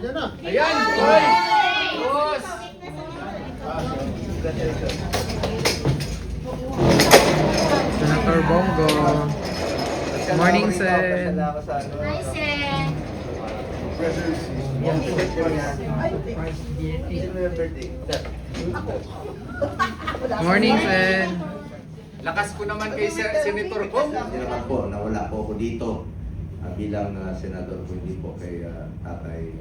Ayan na. Ayan! Hoy! Boss! Senator Bongo. Morning, Sen. Hi, Sen. Morning, Sen. Lakas ko naman kay Senator Kong. Kasi naman po, nawala po ako dito bilang senador po, hindi po kay Tatay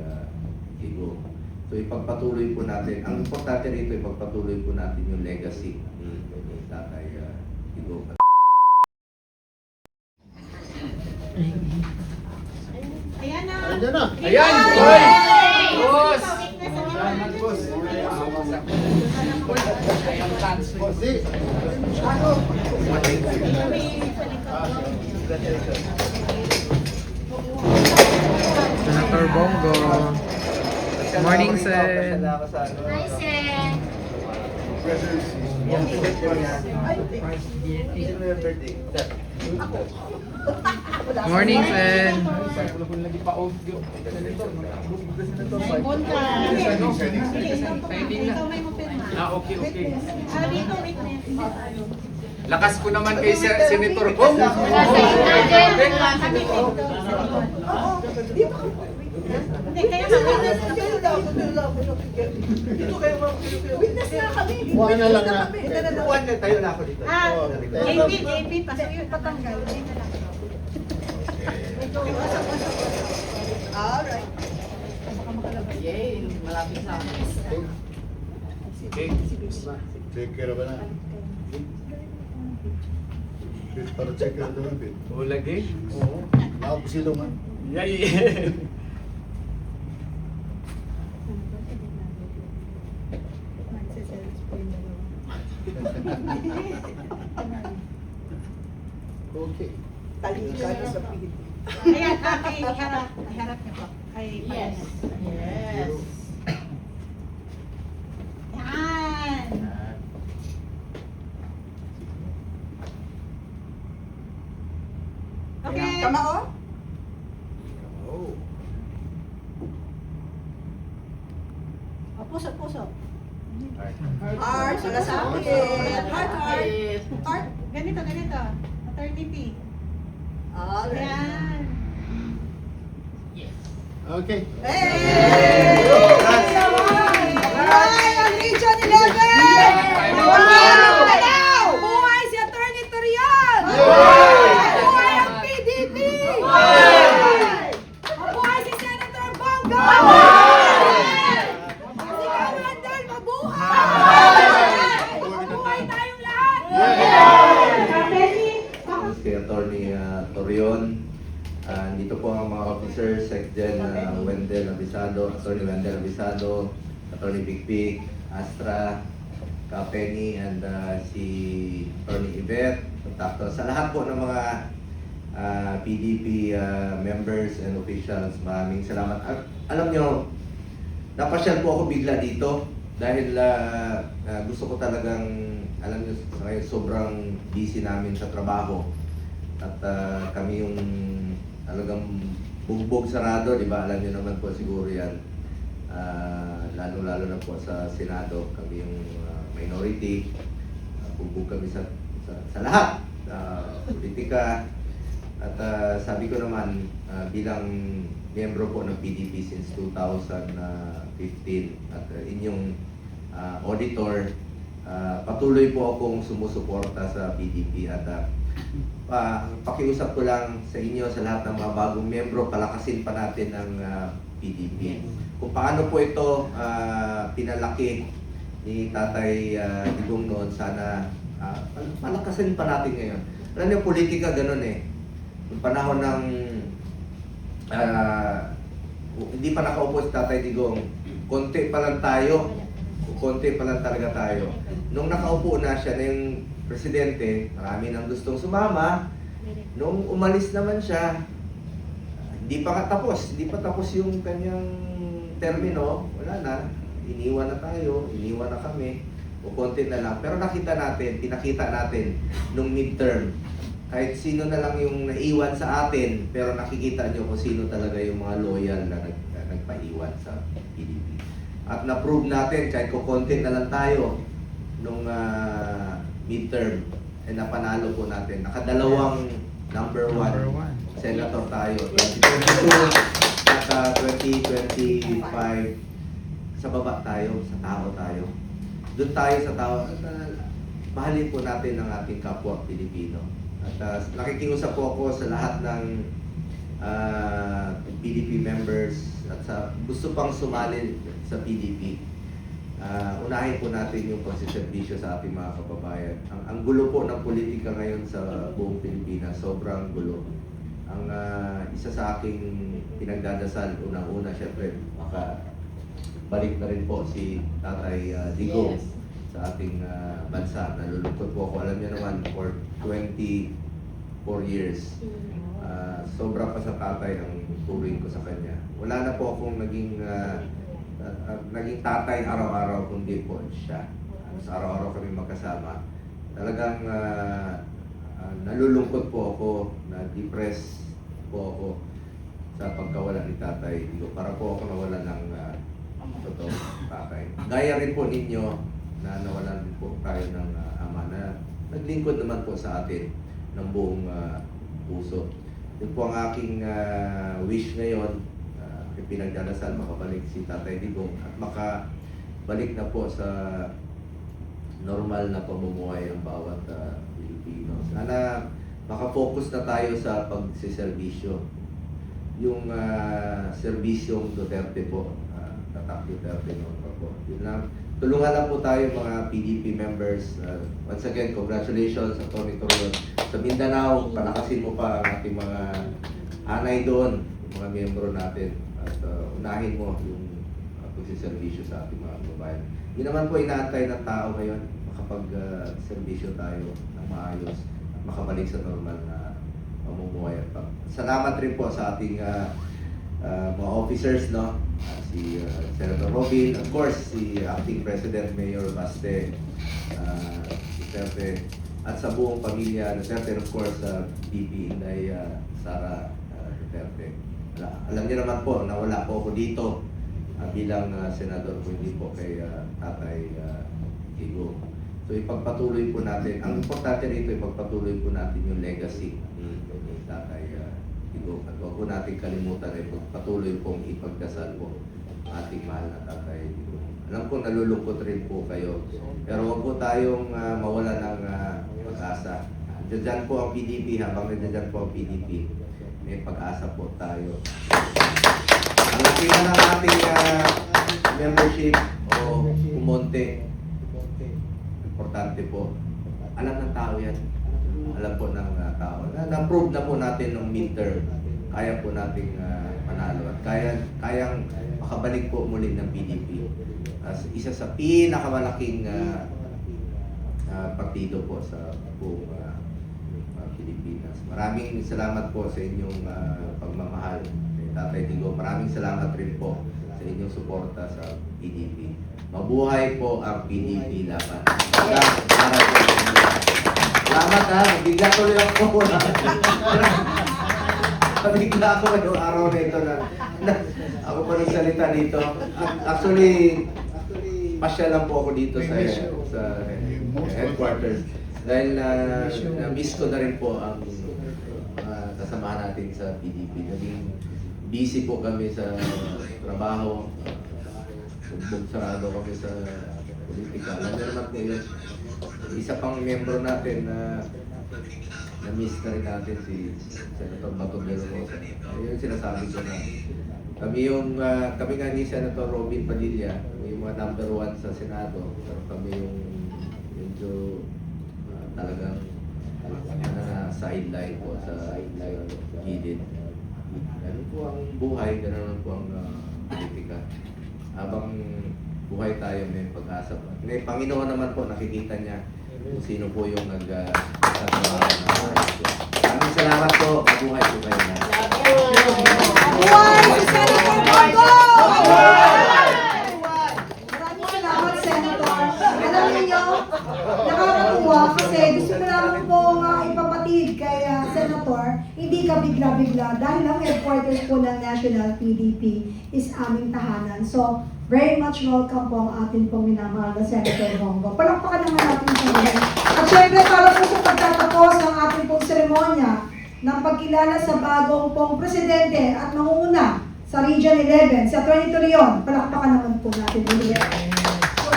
Igo. So ipagpatuloy po natin, ang importante rito, ipagpatuloy po natin yung legacy ni Tatay Igo. Ayan na. Ayan na. Ayan! Hoy! Boss! Bossy. Senator Bongo. Morning, Sen. Hi, Sen. Morning, Sen. Bon ka. Ikaw may mapirma. Okay. Dito, wait na yan. Lakas ko naman kay Senator Kong. Hindi, kaya kami. Buwan na lang na. Tayo na ako dito. JP, patanggal. Alright. Okay. Check care ba na? Para check care doon, Pete. O lagi? Oo. Nakapusilo nga. Yay! Okay. Talig ka na sa Pilipinas. Ayan, harap niyo po. Yes. Yes. Yan. Okay. Tama o? Oh. Puso. Heart, wala sa akin. Heart. Heart. Ganito. Attorney P. Alright. Yan. Okay. Hey! Alright, ang Region 11! Wow! Buhay si Attorney Torion! Buhay ang PDP! Buhay si Senator Bongo! Si Kamandal, mabuhay! Mabuhay tayong lahat! Si Attorney Torion. Dito po ang mga officers, Secgen Wendell Abisado, Attorney Wendell Abisado, Attorney Bigpig, Astra, Penny, and si Attorney Yvette. Sa lahat po ng mga PDP members and officials, maraming salamat. Alam nyo, napasyal po ako bigla dito dahil gusto ko talagang, alam nyo, sobrang busy namin sa trabaho. At kami yung talagang bugbog sarado, di ba? Alam niyo naman po siguro yan. Lalo-lalo na po sa Senado, kami yung minority. Bugbog kami sa lahat. Politika. At sabi ko naman, bilang miyembro po ng PDP since 2015 at inyong auditor, patuloy po akong sumusuporta sa PDP at pakiusap ko lang sa inyo, sa lahat ng mga bagong miyembro, palakasin pa natin ang PDP. Kung paano po ito pinalaki ni Tatay Digong noon, sana palakasin pa natin ngayon. Alam niyo, politika ganun eh. Yung panahon ng hindi pa nakaupo si Tatay Digong, konti pa lang talaga tayo. Nung nakaupo na siya na yung presidente, marami nang gustong sumama. Nung umalis naman siya, hindi pa tapos yung kanyang termino, wala na, iniwan na tayo, iniwan na kami, o konti na lang. Pero pinakita natin nung midterm, kahit sino na lang yung naiwan sa atin, pero nakikita nyo kung sino talaga yung mga loyal na nagpaiwan sa PDP. At na-prove natin, kahit kukonti na lang tayo nung midterm, napanalo po natin. Nakadalawang number one senator tayo. 2022 at 2025, sa baba tayo, sa tao tayo. Doon tayo sa tao. Mahalin po natin ang ating kapwa Pilipino. At nakikiusap po ako sa lahat ng PDP members at sa gusto pang sumali sa PDP. Unahin po natin yung pagsiservisyo sa ating mga kababayan. Ang gulo po ng politika ngayon sa buong Pilipinas, sobrang gulo. Ang isa sa aking pinagdadasal, unang-una syempre, balik na rin po si Tatay Digo sa ating bansa. Nalulungkot po ako. Alam niyo naman, for 24 years, sobra pa sa tatay ang turing ko sa kanya. Wala na po akong naging tatay araw-araw, kundi po siya. Sa araw-araw kami magkasama. Talagang nalulungkot po ako, na-depress po ako sa pagkawala ni Tatay Digo. Para po ako nawala ng totoong tatay. Gaya rin po ninyo na nawalan din po tayo ng ama na naglingkod naman po sa atin ng buong puso. Yun po ang aking wish ngayon, pinagdadasal makabalik si Tatay Digong at makabalik na po sa normal na pamumuhay ng bawat Pilipino. Sana makafocus na tayo sa pagsiservisyo. Yung serbisyong Duterte po, tatak Duterte noon pa po. Yun lang. Tulungan lang po tayo mga PDP members. Once again, congratulations sa Tony Torreon. Sa Mindanao, palakasin mo pa ang ating mga anay doon, yung mga miyembro natin. At unahin mo yung pagsiservisyo sa ating mga kababayan. Yun naman po inaantay ng tao ngayon, makapag-servisyo tayo ng maayos at makabalik sa normal na pamumuhay. Salamat rin po sa ating mga officers, no? Si Senator Robin, of course, si Acting President Mayor Baste Duterte, at sa buong pamilya Duterte, of course, VP Inday Sara Duterte. Alam niyo naman po na wala po ako dito bilang senador, kundi po kay Tatay Digo. So ipagpatuloy po natin, ang importante rito, ipagpatuloy po natin yung legacy ni Tatay Digo. At huwag po natin kalimutan ay patuloy pong ipagdasal po ating mahal na Tatay Digo. Alam ko nalulungkot rin po kayo, pero huwag po tayong mawala ng pag-asa. Diyan po ang PDP, habang nandiyan po ang PDP, may pag-asa po tayo. Ang laki na ng ating membership o kumonte, importante po. Alam ng tao yan. Alam po ng tao. Na-prove na po natin ng midterm. Kaya po nating manalo at kayang makabalik po muli ng PDP as isa sa pinakamalaking partido po sa buong Pilipinas. Maraming salamat po sa inyong pagmamahal kay Tatay Digo. Maraming salamat rin po sa inyong suporta sa PDP. Mabuhay po ang PDP laban. Salamat ha, bigla tuloy ako. Bigla ako ngayong araw na ito na ako pa nagsalita dito. Actually, pasya lang po ako dito sa headquarters. Dahil na-miss ko na rin po ang kasamahan natin sa PDP. Naging busy po kami sa trabaho. Sarado kami sa politika. Alam niyo naman ngayon, isa pang miyembro natin na na-miss na rin natin si Senator Bato de la Rosa. Ayun sinasabi ko na kami nga ni Senator Robin Padilla, yung mga number 1 sa Senado, pero kami yung medyo talagang na sideline po sa gilid. Ganun po ang buhay, ganun po ang politika. Habang buhay tayo, may pag-asa. May Panginoon naman po, nakikita niya kung sino po yung nag-satrabaho. Maraming salamat po. Mabuhay po kayo na. Buhay si Senator Bongo! Maraming salamat, Senator. Alam niyo, nakakatuwa kasi gusto ko naman po ipapatid kay Senator, hindi ka bigla-bigla dahil ang headquarters po ng National PDP is aming tahanan. So, very much welcome po ang atin pong minamahal na Senator Bongo. Palakpakan naman natin siya ngayon. At syempre, para po sa pagtatapos ng ating pong seremonya ng pagkilala sa bagong pong presidente at nangunguna sa Region 11, si Atty. Torion, palakpakan naman po natin ulit.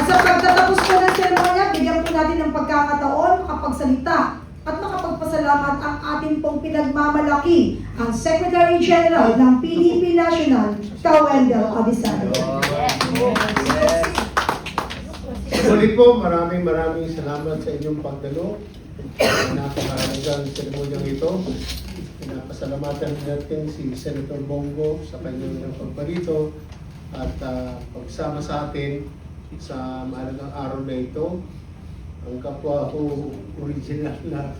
Sa pagtatapos po ng seremonya, bigyan po natin ng pagkakataon, makapagsalita at makapagpasalamat ang ating pong pinagmamalaki, ang Secretary General ng PDP National, Kawendel Abisado. Ulit po, maraming salamat sa inyong pagdalo. Napakahalagang seremonyang ito. Pinapasalamatan natin si Senator Bongo sa kanyang pagbarito at pagsama sa atin sa mahalagang araw na ito. Ang kapwa ko original na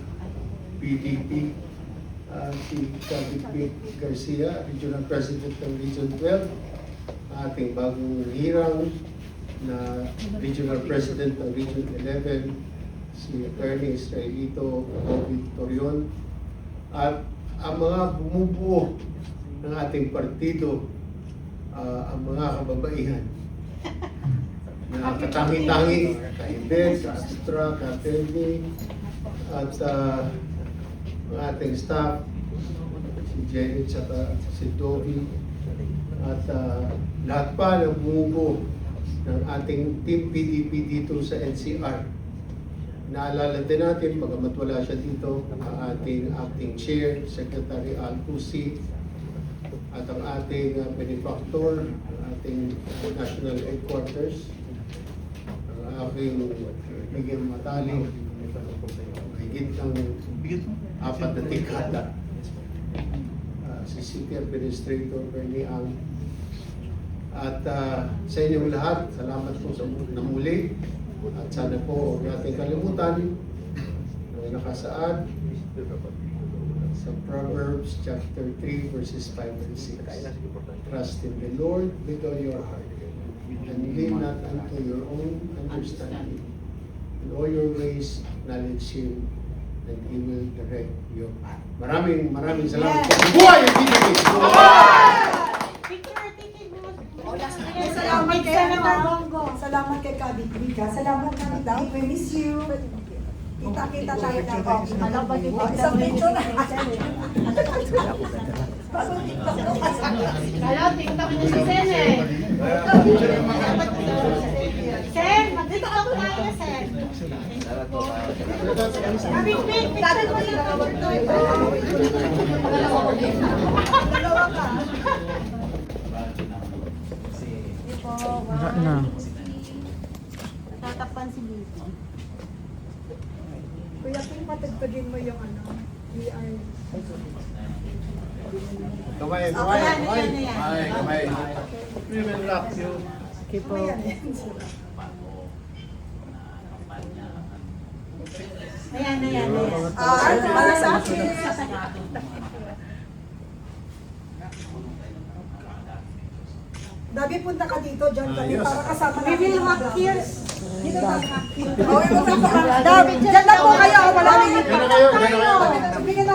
PDP, si David Garcia, Regional President ng Region 12, ating bagong hirang na Regional President ng Region 11, si Atty. Israelito Torion, at ang mga bumubuo ng ating partido, ang mga kababaihan na katangi-tangi, Kaibet, Astra, Katelli, at ang ating staff, si Jenny, at si Toby, at lahat pa na bumubuo ng ating Team PDP dito sa NCR. Naalala din natin, pagamat wala siya dito, ang ating acting chair, Secretary Al Cusi, at ang ating benefactor, ang ating national headquarters, ang aking bigyan matali, higit ng 4 na dekada, si City Administrator Bernie Ang. At sa inyong lahat, salamat po sa muli. At sana po huwag natin kalimutan na nakasaad sa Proverbs chapter 3 verses 5 and 6. Trust in the Lord with all your heart and lean not unto your own understanding. In all your ways, acknowledge Him and He will direct your path. Maraming salamat po. Buhay ang PDP! Picture, titig mo. Salamat kay Senator Bongo. Salamat kay Kabit Vika. Salamat kami daw. We miss you. Kita-kita tayo na po. Isang picture na. Hello, TikTok na si Sen eh. Sen, mag-TikTok tayo, Sen. Big, picture mo lang. Dalawa ka. Wala na. Natatapan si Lito. Kuya King, patagtagin mo yung ano. We are... Kamay. Kamay. We will lock you. Okay po. Ayan. Para sa akin. Dabi, punta ka dito, dyan kami para kasama We will walk here. Dito na. Dabi, dyan na po kayo. Wala na. Dyan na kayo. Bigyan na